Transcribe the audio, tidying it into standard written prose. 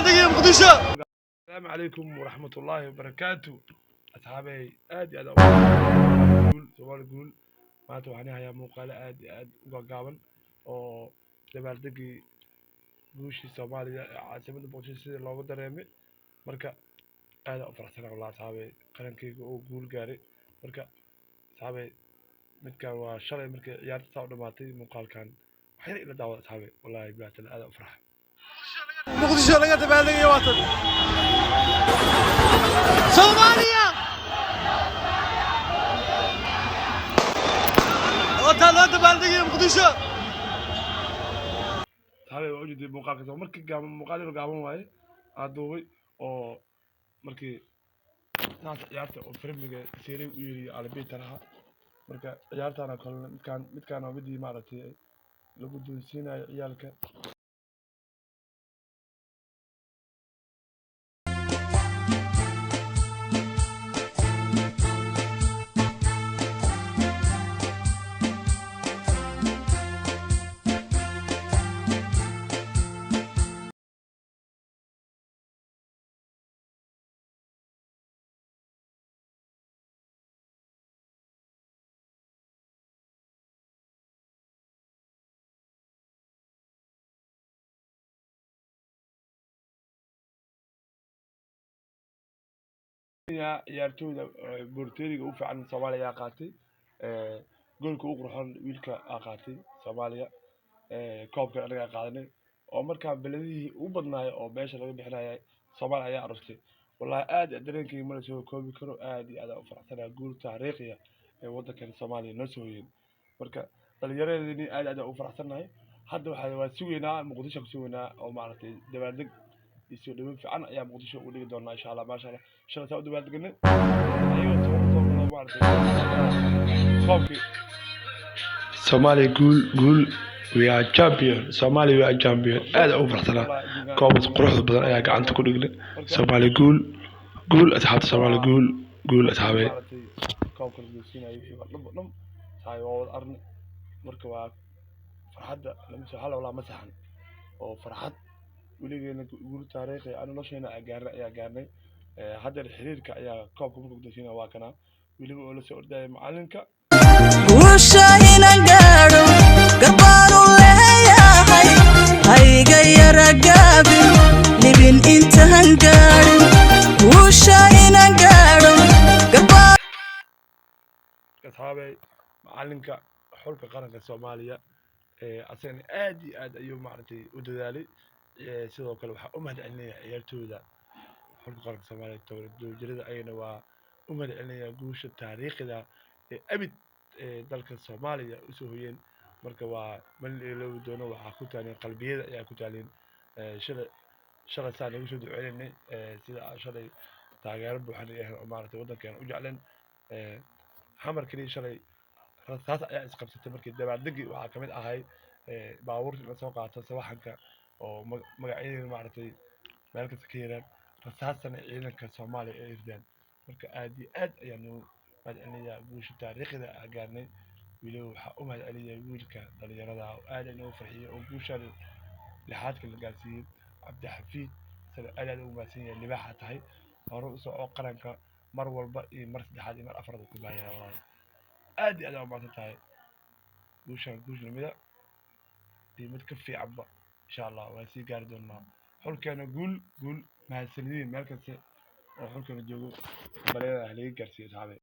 dabaaldegaya muqdisho. السلام عليكم ورحمة الله وبركاته. أصحابي آدي أنا سؤال يقول ما توعني هيا مقالة آدي وقاقابا أو dabaaldegii guushii Soomaaliya caasimada Muqdisho sidii loogu dareemay marka aad u faraxsanahay wallahi asxaabay qarankayga oo guul gaaray marka asxaabay midkan waa shalay markii ciyaarta soo dhamaatay muuqaalkan waxay ila daawada asxaabay wallahi bilaashan aad u faraxay muqdisho laga dabaaldegaya watan Soomaaliya watan la dabaaldegaya muqdisho asxaabay waa ujeedii muuqaalka soo markii gaaban muuqaalka gaaban waaye aduubay oo markii taas ciyaarta oo firmiga seeray u yiri albitaraha marka ciyaartana kale midkaan oo midii maaragtay lagu doonsiinayo ciyaalka ciyaartooyda boorteeriga u fiican Soomaaliya qaatay goolka ugu qurxoon wiilka qaatay Soomaaliya koobka anaga qaadanay oo markaa beladihii u badnaay oo meesha laga bixinayay Soomaaliya ayaa arustay wallahi aad dareenkayga ma soo koobi karo aad iyo aad u faraxsanahay guul taariikhi ah ee wadankan Soomaaliya noo soo hoyeen marka dhalinyaradii aad u faraxsanahay hadda waa sugeynaa Muqdisho ku sugeynaa oo maaragtay dabaaldeg isoo dhaweyn fiican ayaa Muqdisho u dhigi doonaa insha Allah ma sha Allah shalay soo dabaaldegna ayuu soo maaragtay koobkii Soomaaliya guul we are champion Soomaaliya we are champion aad u faraxsanaa koobas quruxda badan ayaa gacanta ku dhignay Soomaaliya guul asxaabta Soomaaliya guul asxaabay koobka lagu siinayo iyo dhab saay oo arne marka waa farxadda lama soo hal wala ma saxan oo farxad weligeena guul taariikhi aan nolosheena ayaa gaarnay hadda xiriirka ayaa koobka markuu dashina waa kana weliba oo la soo ordayay macalinka وشاهينا قارو قبارو لهياهي هايقا يرقابي لبين انت هنقارو وشاهينا قارو قبارو أصحابي macalinka xulka qaranka Soomaaliya asagana aad iyo aad ayuu maartay u dadaalay sidoo kale waxa u mahadcelinaya ciyaartooyda xulka qaranka Soomaaliya dowladda ayna waa u mahadcelinaya guusha taariikhda abid dalka Soomaaliya u soo hoyeen marka waa mal loo doono waxa ku taagan qalbiyada ayaa ku taagan shalay saan ugu soo duceynay sida shalay taageero buuxan ee maartay wadankeena u jecleen xamarkii shalay rasaas ayaa isqabsatay markii dabaaldegii waxa kamid ahay baabuurta la soo qaato sawaxanka oo magacyada maartay meel kasta ka yaraan rasaasana ciidanka Soomaaliya ay irdaan marka aad iyo aad ayaanu madceliya guusha taariikhda gaarnay wili waxa u madceliya wiilka dhalinyarada aad inoo farxiyo oo guusha lixaadka la gaarsiiyay Cabdi Xafiid sida aad ugu maasan yahay libaaxa tahay hore u soo qaranka mar walba iyo mar saddexaad iyo mar afraad ku baahan aad iyo aad u maasan tahay guush lamida iyo mid ka fiicanba insha Allah waa sii gaari doonaa xulkeena guul mahadsanidin meel kasta oo xulkeena joogo baleeda laga gaarsiiyo saxaabay